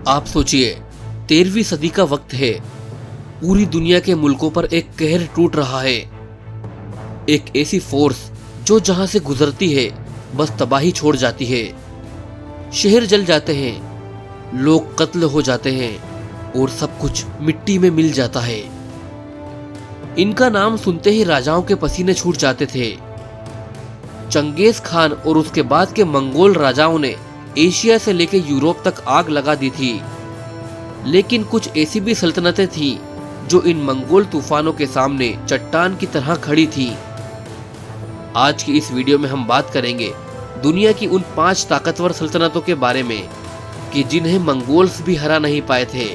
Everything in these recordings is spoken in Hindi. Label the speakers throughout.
Speaker 1: आप सोचिए, 13वीं सदी का वक्त है। पूरी दुनिया के मुल्कों पर एक कहर टूट रहा है। एक ऐसी फोर्स जो जहां से गुजरती है बस तबाही छोड़ जाती है। शहर जल जाते हैं, लोग कत्ल हो जाते हैं और सब कुछ मिट्टी में मिल जाता है। इनका नाम सुनते ही राजाओं के पसीने छूट जाते थे। चंगेज खान और उसके बाद के मंगोल राजाओं ने एशिया से लेकर यूरोप तक आग लगा दी थी। लेकिन कुछ ऐसी भी सल्तनतें थीं जो इन मंगोल तूफानों के सामने चट्टान की तरह खड़ी थीं। आज की इस वीडियो में हम बात करेंगे दुनिया की उन 5 ताकतवर सल्तनतों के बारे में कि जिन्हें मंगोल्स भी हरा नहीं पाए थे।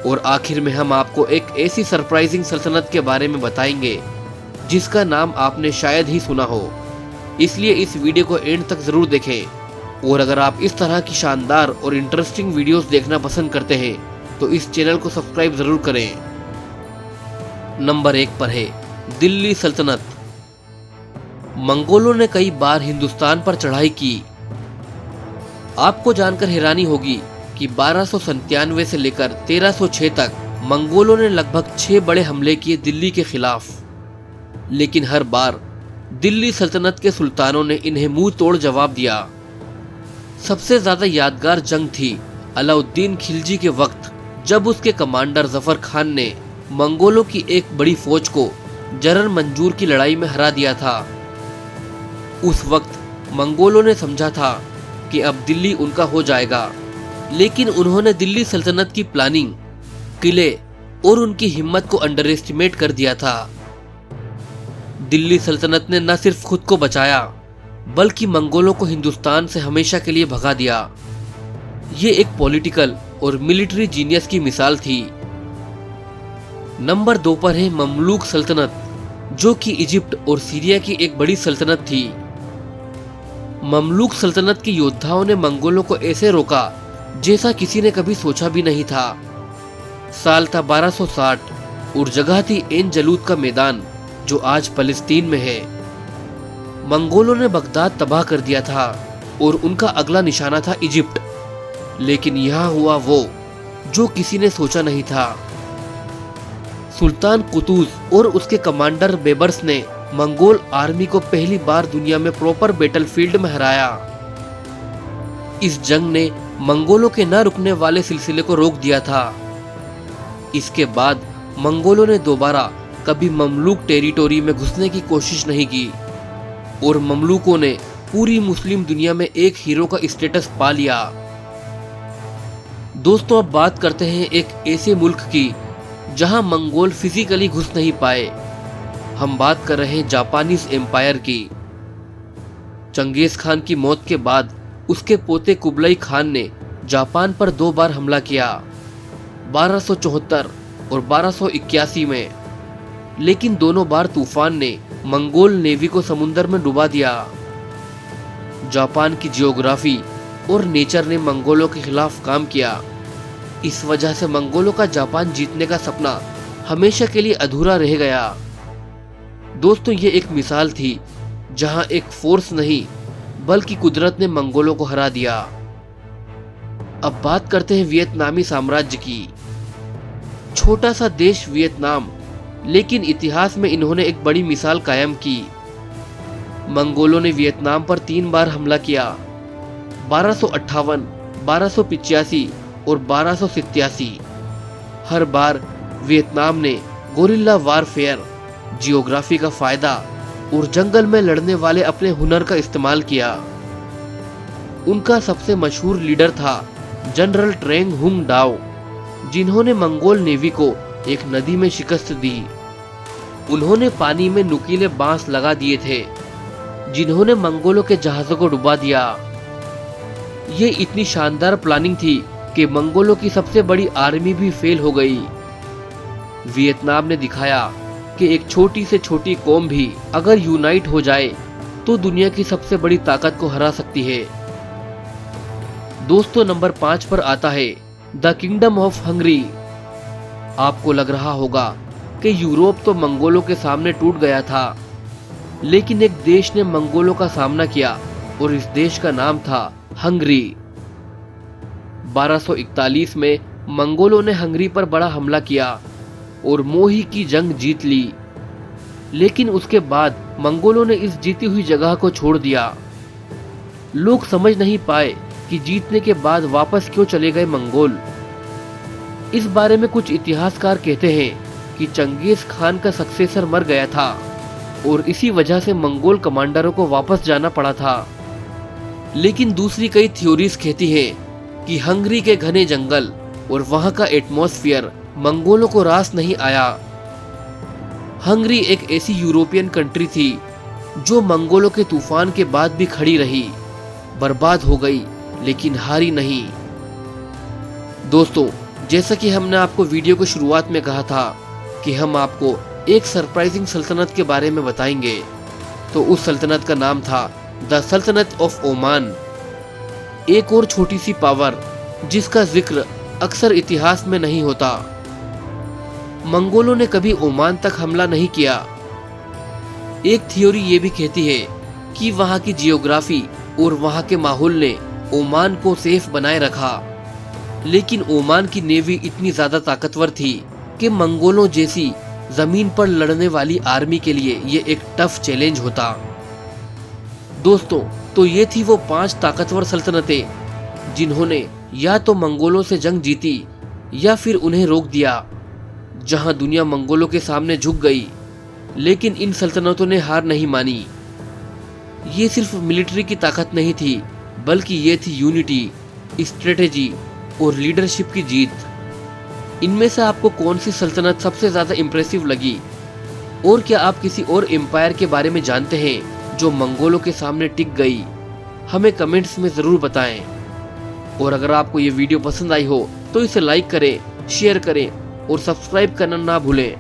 Speaker 1: और आखिर में हम आपको एक ऐसी सरप्राइजिंग सल्तनत के बारे में बताएंगे जिसका नाम आपने शायद ही सुना हो। इसलिए इस वीडियो को एंड तक जरूर देखें। और अगर आप इस तरह की शानदार और इंटरेस्टिंग वीडियोस देखना पसंद करते हैं तो इस चैनल को सब्सक्राइब जरूर करें। नंबर 1 पर है दिल्ली सल्तनत। मंगोलों ने कई बार हिंदुस्तान पर चढ़ाई की। आपको जानकर हैरानी होगी कि 1297 से लेकर 1306 तक मंगोलों ने लगभग 6 बड़े हमले किए दिल्ली के खिलाफ। लेकिन हर बार दिल्ली सल्तनत के सुल्तानों ने इन्हें मुंह तोड़ जवाब दिया। सबसे ज्यादा यादगार जंग थी अलाउद्दीन खिलजी के वक्त, जब उसके कमांडर जफर खान ने मंगोलों की एक बड़ी फौज को जरन मंजूर की लड़ाई में हरा दिया था। उस वक्त मंगोलों ने समझा था कि अब दिल्ली उनका हो जाएगा, लेकिन उन्होंने दिल्ली सल्तनत की प्लानिंग, किले और उनकी हिम्मत को अंडर एस्टिमेट कर दिया था। दिल्ली सल्तनत ने न सिर्फ खुद को बचाया बल्कि मंगोलों को हिंदुस्तान से हमेशा के लिए भगा दिया। ये एक पॉलिटिकल और मिलिट्री जीनियस की मिसाल थी। नंबर 2 पर है ममलूक सल्तनत, जो कि इजिप्ट और सीरिया की एक बड़ी सल्तनत थी। ममलूक सल्तनत के योद्धाओं ने मंगोलों को ऐसे रोका जैसा किसी ने कभी सोचा भी नहीं था। साल था 1260 और जगह थी एन जलूद का मैदान, जो आज फलस्तीन में है। मंगोलों ने बगदाद तबाह कर दिया था और उनका अगला निशाना था इजिप्ट। लेकिन यहाँ हुआ वो जो किसी ने सोचा नहीं था। सुल्तान कुतुज और उसके कमांडर बेबर्स ने मंगोल आर्मी को पहली बार दुनिया में प्रॉपर बैटलफील्ड में हराया। इस जंग ने मंगोलों के न रुकने वाले सिलसिले को रोक दिया था। इसके बाद मंगोलों ने दोबारा कभी ममलूक टेरिटोरी में घुसने की कोशिश नहीं की और ममलूकों ने पूरी मुस्लिम दुनिया में एक हीरो का स्टेटस पा लिया। दोस्तों, अब बात करते हैं एक ऐसे मुल्क की जहां मंगोल फिजिकली घुस नहीं पाए। हम बात कर रहे हैं जापानीज एम्पायर की। चंगेज खान की मौत के बाद उसके पोते कुबलाई खान ने जापान पर 2 बार हमला किया, 1274 और 1281 में। लेकिन दोनों बार तूफान ने मंगोल नेवी को समुद्र में डुबा दिया। जापान की जियोग्राफी और नेचर ने मंगोलों के खिलाफ काम किया। इस वजह से मंगोलों का जापान जीतने का सपना हमेशा के लिए अधूरा रह गया। दोस्तों, ये एक मिसाल थी जहां एक फोर्स नहीं बल्कि कुदरत ने मंगोलों को हरा दिया। अब बात करते हैं वियतनामी साम्राज्य की। छोटा सा देश वियतनाम, लेकिन इतिहास में इन्होंने एक बड़ी मिसाल कायम की। मंगोलों ने वियतनाम पर 3 बार हमला किया, 1258, 1285 और 1287। हर बार वियतनाम ने गोरिल्ला वारफेयर, जियोग्राफी का फायदा और जंगल में लड़ने वाले अपने हुनर का इस्तेमाल किया। उनका सबसे मशहूर लीडर था जनरल ट्रेंग हुंग डाओ, जिन्होंने मंगोल नेवी को एक नदी में शिकस्त दी। उन्होंने पानी में नुकीले बांस लगा दिए थे, जिन्होंने मंगोलों के जहाजों को डुबा दिया। ये इतनी शानदार प्लानिंग थी कि मंगोलों की सबसे बड़ी आर्मी भी फेल हो गई। वियतनाम ने दिखाया कि एक छोटी से छोटी कौम भी अगर यूनाइट हो जाए तो दुनिया की सबसे बड़ी ताकत को हरा सकती है। दोस्तों, नंबर 5 पर आता है द किंगडम ऑफ हंगरी। आपको लग रहा होगा कि यूरोप तो मंगोलों के सामने टूट गया था, लेकिन एक देश ने मंगोलों का सामना किया और इस देश का नाम था हंगरी। 1241 में मंगोलों ने हंगरी पर बड़ा हमला किया और मोही की जंग जीत ली। लेकिन उसके बाद मंगोलों ने इस जीती हुई जगह को छोड़ दिया। लोग समझ नहीं पाए कि जीतने के बाद वापस क्यों चले गए मंगोल। इस बारे में कुछ इतिहासकार कहते हैं कि चंगेज खान का सक्सेसर मर गया था और इसी वजह से मंगोल कमांडरों को वापस जाना पड़ा था। लेकिन दूसरी कई थ्योरीज कहती हैं कि हंगरी के घने जंगल और वहां का एटमॉस्फेयर मंगोलों को रास नहीं आया। हंगरी एक ऐसी यूरोपियन कंट्री थी जो मंगोलों के तूफान के बाद भी खड़ी रही, बर्बाद हो गई लेकिन हारी नहीं। दोस्तों, जैसा कि हमने आपको वीडियो की शुरुआत में कहा था कि हम आपको एक सरप्राइजिंग सल्तनत के बारे में बताएंगे, तो उस सल्तनत का नाम था द सल्तनत ऑफ ओमान। एक और छोटी सी पावर जिसका जिक्र अक्सर इतिहास में नहीं होता। मंगोलों ने कभी ओमान तक हमला नहीं किया। एक थ्योरी ये भी कहती है कि वहां की जियोग्राफी और वहां के माहौल ने ओमान को सेफ बनाए रखा। लेकिन ओमान की नेवी इतनी ज्यादा ताकतवर थी कि मंगोलों जैसी जमीन पर लड़ने वाली आर्मी के लिए ये एक टफ चैलेंज होता। दोस्तों, तो ये थी वो 5 ताकतवर सल्तनतें जिन्होंने या तो मंगोलों से जंग जीती या फिर उन्हें रोक दिया। जहां दुनिया मंगोलों के सामने झुक गई, लेकिन इन सल्तनतों ने हार नहीं मानी। ये सिर्फ मिलिट्री की ताकत नहीं थी, बल्कि ये थी यूनिटी, स्ट्रेटेजी और लीडरशिप की जीत। इनमें से आपको कौन सी सल्तनत सबसे ज्यादा इंप्रेसिव लगी? और क्या आप किसी और एम्पायर के बारे में जानते हैं जो मंगोलों के सामने टिक गई? हमें कमेंट्स में जरूर बताएं। और अगर आपको ये वीडियो पसंद आई हो तो इसे लाइक करें, शेयर करें और सब्सक्राइब करना ना भूलें।